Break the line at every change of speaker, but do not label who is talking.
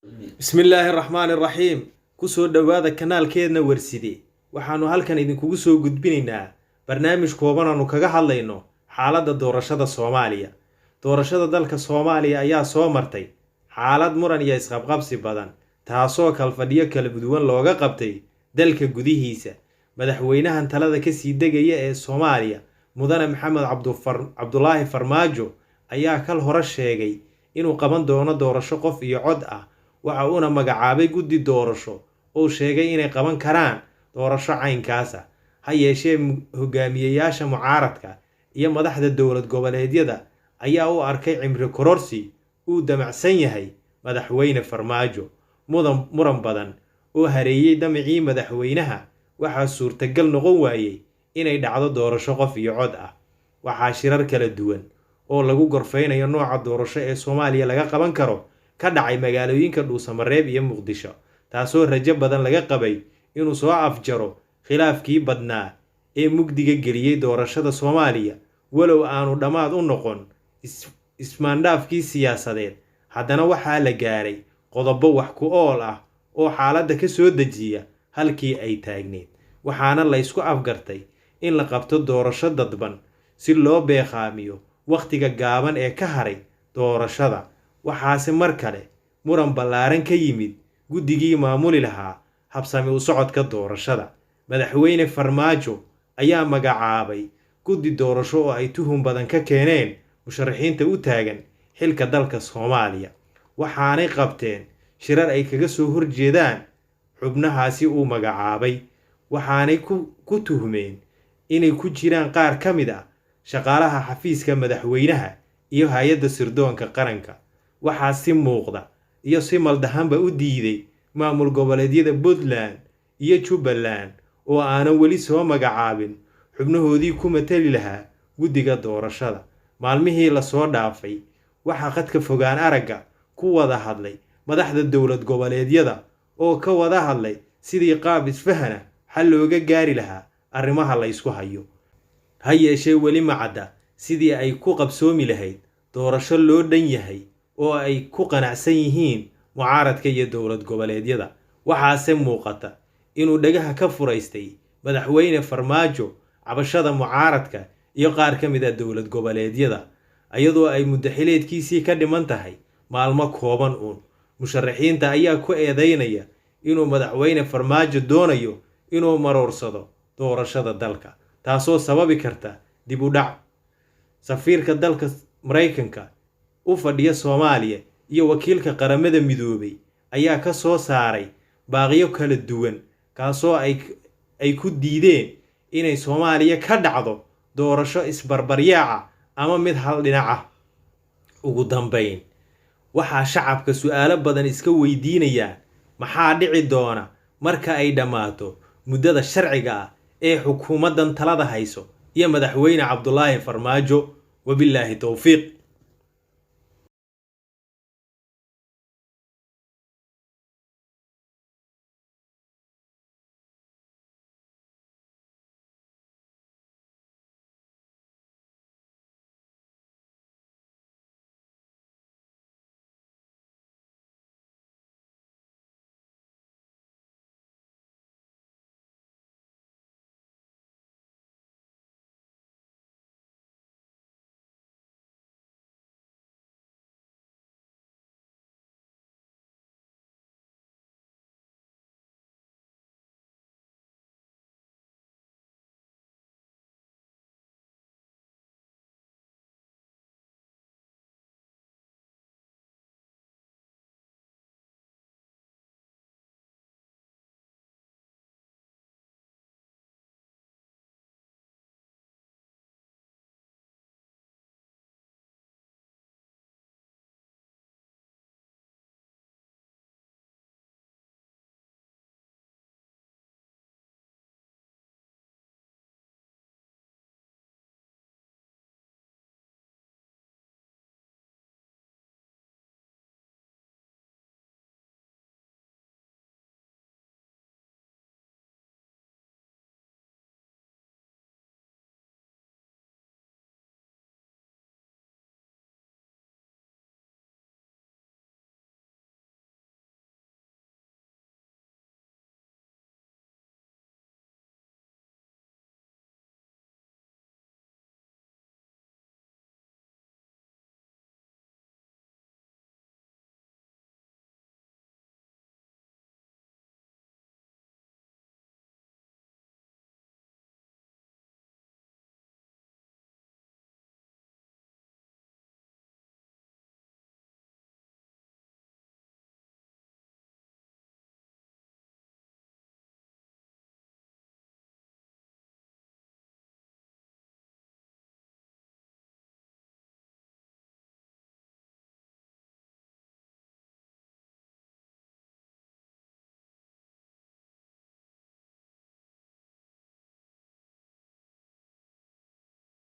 بسم الله الرحمن الرحيم كسو دوادا كانال كيدنا ورسيدي waxaanu halkan idinkugu soo gudbinaynaa barnaamij kooban oo kaga hadlayno xaaladda doorashada Soomaaliya. Doorashada dalka Soomaaliya ayaa soo martay xaalad muran iyo isqabqabsi badan, taasoo kalfadhiyo kala duwan looga qabtay dalka gudihiisa. Madaxweynahan talada ka sii degaya ee Soomaaliya, Mudane Maxamed Cabdulaahi Farmaajo ayaa kal hore sheegay inuu qaban doono doorasho qof iyo cod ah. waxa uuna magacaabay guddi doorasho oo sheegay inay qaban karaan doorasho caynkaas ah. Ha yeeshee hogaamiyeyaasha mucaaradka iyo madaxda dowlad goboleedyada ayaa u arkay cimri kororsi uu damacsan yahay madaxweyne Farmaajo. muran badan oo hareeyay damacii madaxweynaha waxaa suurtagal noqon waayay inay dhacdo doorasho qof iyo cod ah. waxaa shirar kala duwan oo lagu gorfeynayo nooca doorasho ee Soomaaliya laga qaban karo ka dhacay magaalooyinka Dhuusamareeb iyo Muqdisho, taasoo rajo badan laga qabay inuu soo afjaro khilaafkii badnaa ee mugdiga geliyay doorashada Soomaaliya. walow aanu dhamaad u noqon ismaandhaafkii siyaasadeed, haddana waxaa la gaaray qodobo wax ku ool ah oo xaaladda ka soo dejiya halkii ay taagneed. waxaana la isku afgartay in la qabto doorasho dadban si loo beeqaamiyo waqtiga gaaban ee ka haray doorashada. waxaase mar kale muran ballaaran ka yimid guddigii maamuli lahaa habsami u socodka doorashada. madaxweyne Farmaajo ayaa magacaabay guddi doorasho oo ay tuhun badan ka keeneen musharaxiinta u taagan xilka dalka Soomaaliya, waxaanay qabteen shirar ay kaga soo horjeedaan xubnahaasi uu magacaabay. waxaanay ku tuhmeen inay ku jiraan qaar ka mid ah shaqaalaha xafiiska madaxweynaha iyo hay'adda sirdoonka qaranka. waxaa si muuqda iyo si maldahanba u diiday maamul goboleedyada Puntland iyo Jubbaland oo aanan weli soo magacaabin xubnahoodii ku matali lahaa guddiga doorashada. maalmihii la soo dhaafay waxaa qadka fogaan aragga ku wada hadlay madaxda dowlad goboleedyada oo ka wada hadlay sidii qaab isfahana xal looga gaari lahaa arrimaha la isku hayo. ha yeeshee weli ma cadda sidii ay ku qabsoomi lahayd doorasho loo dhan yahay oo ay ku qanacsan yihiin mucaaradka iyo dowlad goboleedyada. waxaase muuqata inuu dhagaha ka furaystay madaxweyne Farmaajo cabashada mucaaradka iyo qaar ka mid ah dowlad goboleedyada, iyadoo ay muddaxileedkiisii ka dhiman tahay maalmo kooban uun. musharaxiinta ayaa ku eedeynaya inuu madaxweyne Farmaajo doonayo inuu maroorsado doorashada dalka, taasoo sababi karta dib u dhac. safiirka dalka Mareykanka u fadhiya Soomaaliya iyo wakiilka qaramada midoobay ayaa ka soo saaray baaqiyo kala duwan, kaasoo ay ku diideen inay Soomaaliya ka dhacdo doorasho isbarbaryaaca ama mid hal dhinac ah. ugu dambeyn, waxaa shacabka su'aalo badan iska weydiinayaan maxaa dhici doona marka ay dhammaato muddada sharciga ah ee xukuumaddan talada hayso iyo madaxweyne Cabdulaahi Farmaajo. wabilaahi tawfiiq.